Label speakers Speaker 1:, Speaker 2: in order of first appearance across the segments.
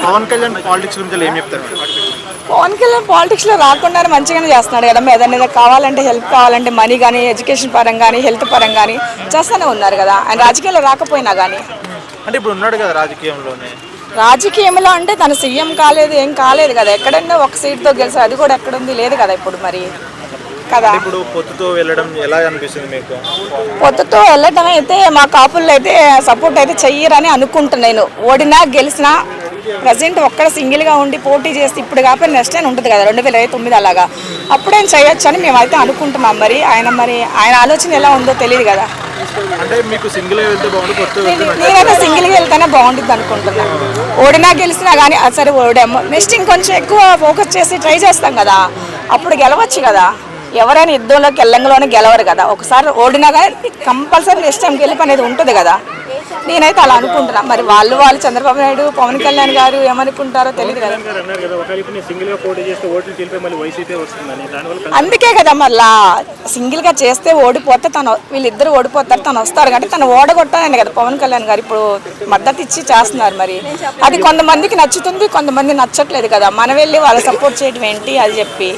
Speaker 1: Pawan Kalyan politics గురించి ఏం చెప్తారు?
Speaker 2: పవన్ కళ్యాణ్ పాలిటిక్స్లో రాకుండానే మంచిగానే చేస్తున్నాడు కదా. ఏదైనా కావాలంటే హెల్ప్ కావాలంటే మనీ కానీ ఎడ్యుకేషన్ పరంగా కానీ హెల్త్ పరంగా కానీ చేస్తూనే ఉన్నారు కదా. ఆయన రాజకీయాల్లో రాకపోయినా కానీ
Speaker 1: అంటే ఇప్పుడు ఉన్నాడు కదా రాజకీయంలోనే.
Speaker 2: రాజకీయంలో అంటే తను సీఎం కాలేదు, ఏం కాలేదు కదా. ఎక్కడన్నా ఒక సీట్తో గెలిచారు, అది కూడా ఎక్కడుంది లేదు కదా ఇప్పుడు మరి కదా.
Speaker 1: ఇప్పుడు పొత్తుతో వెళ్ళడం ఎలా అనిపిస్తుంది మీకు?
Speaker 2: పొత్తుతో వెళ్ళడం అయితే మా కాపుల్లో అయితే సపోర్ట్ అయితే చెయ్యరని అనుకుంటున్నాను. ఓడినా గెలిచినా ప్రజెంట్ ఒక్కడ సింగిల్గా ఉండి పోటీ చేస్తే ఇప్పుడు కాకపోతే నెక్స్ట్ టైం ఉంటుంది కదా 2029 అలాగా అప్పుడేం చేయొచ్చు అని మేమైతే అనుకుంటున్నాం. మరి ఆయన ఆలోచన ఎలా ఉందో తెలియదు కదా.
Speaker 1: అంటే మీకు సింగిల్గా వెళ్తే బాగుంటుంది, పొత్తు
Speaker 2: నేనైతే సింగిల్గా వెళ్తేనే బాగుంటుంది అనుకుంటున్నాను. ఓడినా గెలిచినా కానీ సరే ఓడాము నెక్స్ట్ ఇంకొంచెం ఎక్కువ ఫోకస్ చేసి ట్రై చేస్తాం కదా, అప్పుడు గెలవచ్చు కదా. ఎవరైనా యుద్ధంలోకి వెళ్ళంలోనే గెలవరు కదా. ఒకసారి ఓడినా కానీ కంపల్సరీ నెక్స్ట్ టైం గెలుపు అనేది ఉంటుంది కదా. నేనైతే అలా అనుకుంటున్నా. మరి వాళ్ళు చంద్రబాబు నాయుడు పవన్ కళ్యాణ్ గారు ఏమనుకుంటారో తెలియదు కదా. అందుకే కదా మళ్ళా సింగిల్గా చేస్తే ఓడిపోతే వీళ్ళిద్దరు ఓడిపోతారు, తను వస్తారు కాబట్టి తను ఓడగొట్టాలని కదా పవన్ కళ్యాణ్ గారు ఇప్పుడు మద్దతు ఇచ్చి చేస్తున్నారు. మరి అది కొంతమందికి నచ్చుతుంది, కొంతమంది నచ్చట్లేదు కదా. మనం వెళ్ళి వాళ్ళు సపోర్ట్ చేయడం ఏంటి అది చెప్పి.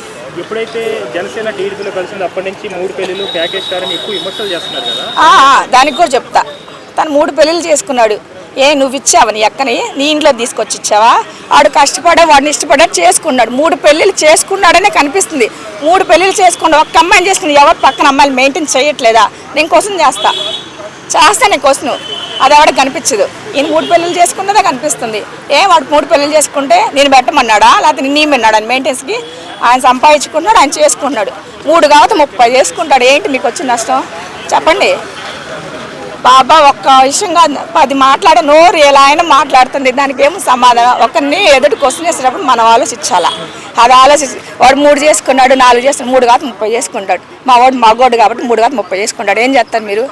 Speaker 3: ఎప్పుడైతే జనసేన టీడీపీలో కలిసింది అప్పటి నుంచి 3 పెళ్లిళ్ళు ప్యాకేజ్ స్టార్ అని ఎక్కువ విమర్శలు చేస్తున్నారు కదా.
Speaker 2: దానికి కూడా చెప్తా. తను 3 పెళ్లిళ్ళు చేసుకున్నాడు. నువ్వు ఇచ్చావా నీ అక్కని నీ ఇంట్లో తీసుకొచ్చి ఇచ్చావా? వాడు కష్టపడా వాడిని ఇష్టపడా చేసుకున్నాడు. 3 పెళ్లిళ్ళు చేసుకున్నాడనే కనిపిస్తుంది. 3 పెళ్లిళ్ళు చేసుకున్నాడు, ఒక్క అమ్మాయిని చేసుకుని ఎవరు పక్కన అమ్మాయిలు మెయింటైన్ చేయట్లేదా? నేను క్వశ్చన్ చేస్తా నేను క్వశ్చన్. అది ఎవరికి కనిపించదు. ఈయన 3 పెళ్లిళ్ళు చేసుకున్నదే కనిపిస్తుంది. వాడు 3 పెళ్లిళ్ళు చేసుకుంటే నేను పెట్టమన్నాడా లేకపోతే నీ విన్నాడు అని మెయింటెన్స్కి? ఆయన సంపాదించుకున్నాడు, ఆయన చేసుకున్నాడు. 3 కాబట్టి 30 చేసుకుంటాడు. ఏంటి మీకు వచ్చిన నష్టం చెప్పండి బాబా. ఒక్క విషయంగా 10 మాట్లాడే నోరు ఎలా అయినా మాట్లాడుతుంది, దానికి ఏమో సమాధానం. ఒకరిని ఎదుటి క్వశ్చన్ చేసేటప్పుడు మనం ఆలోచించాలా. అది ఆలోచించి వాడు 3 చేసుకున్నాడు, 4 చేసుకున్నాడు, 3 కాబట్టి 30 చేసుకుంటాడు. మా వాడు మగోడు కాబట్టి 3 కాబట్టి 30 చేసుకుంటాడు. ఏం చేస్తారు మీరు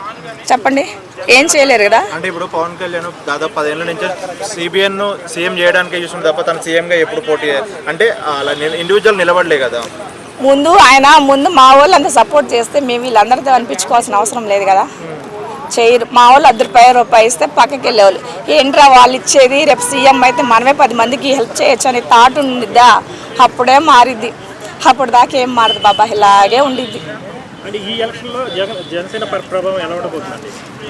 Speaker 2: చెప్పండి? ఏం చేయలేరు కదా.
Speaker 1: అంటే ఇప్పుడు పవన్ కళ్యాణ్ దాదాపు 10 ఏళ్ళ నుంచి సిబిఎన్ సీఎం చేయడానికి చూసిన తప్ప తను సీఎంగా ఎప్పుడు పోటీ అంటే అలా ఇండివిజువల్ నిలబడలే కదా.
Speaker 2: ముందు మా వాళ్ళు అంతా సపోర్ట్ చేస్తే మేము వీళ్ళందరితో అనిపించుకోవాల్సిన అవసరం లేదు కదా. చేయరు. మా వాళ్ళు ₹10 ఇస్తే పక్కకి వెళ్ళేవాళ్ళు. ఏంట్రా వాళ్ళు ఇచ్చేది, రేపు సీఎం అయితే మనమే 10 మందికి హెల్ప్ చేయొచ్చు అనే థాట్ ఉండిద్దా? అప్పుడే మారిద్ది. అప్పుడు దాకా ఏం మారదు బాబా, ఇలాగే ఉండిద్ది.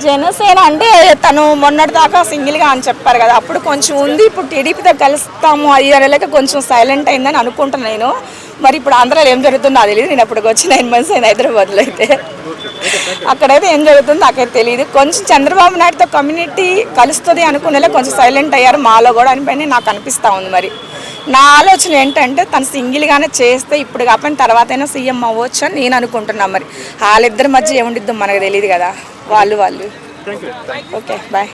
Speaker 2: జనసేన అంటే తను మొన్నటి దాకా సింగిల్గా అని చెప్పారు కదా, అప్పుడు కొంచెం ఉంది. ఇప్పుడు టీడీపీతో కలుస్తాము అది అనేలాగా కొంచెం సైలెంట్ అయిందని అనుకుంటున్నాను నేను. మరి ఇప్పుడు ఆంధ్రాలో ఏం జరుగుతుందో అది తెలియదు. నేను అప్పటికి వచ్చి 9 months అయిన హైదరాబాద్లో అయితే అక్కడైతే ఏం జరుగుతుందో నాకైతే తెలియదు. కొంచెం చంద్రబాబు నాయుడుతో కమ్యూనిటీ కలుస్తుంది అనుకునేలా కొంచెం సైలెంట్ అయ్యారు మాలో కూడా అని నాకు అనిపిస్తూ ఉంది. మరి నా ఆలోచన ఏంటంటే తను సింగిల్గానే చేస్తే ఇప్పుడు కాకపోయిన తర్వాత అయినా సీఎం అవ్వచ్చు అని నేను అనుకుంటున్నాను. మరి వాళ్ళిద్దరి మధ్య ఏముండిద్దో మనకు తెలియదు కదా. వాళ్ళు ఓకే బాయ్.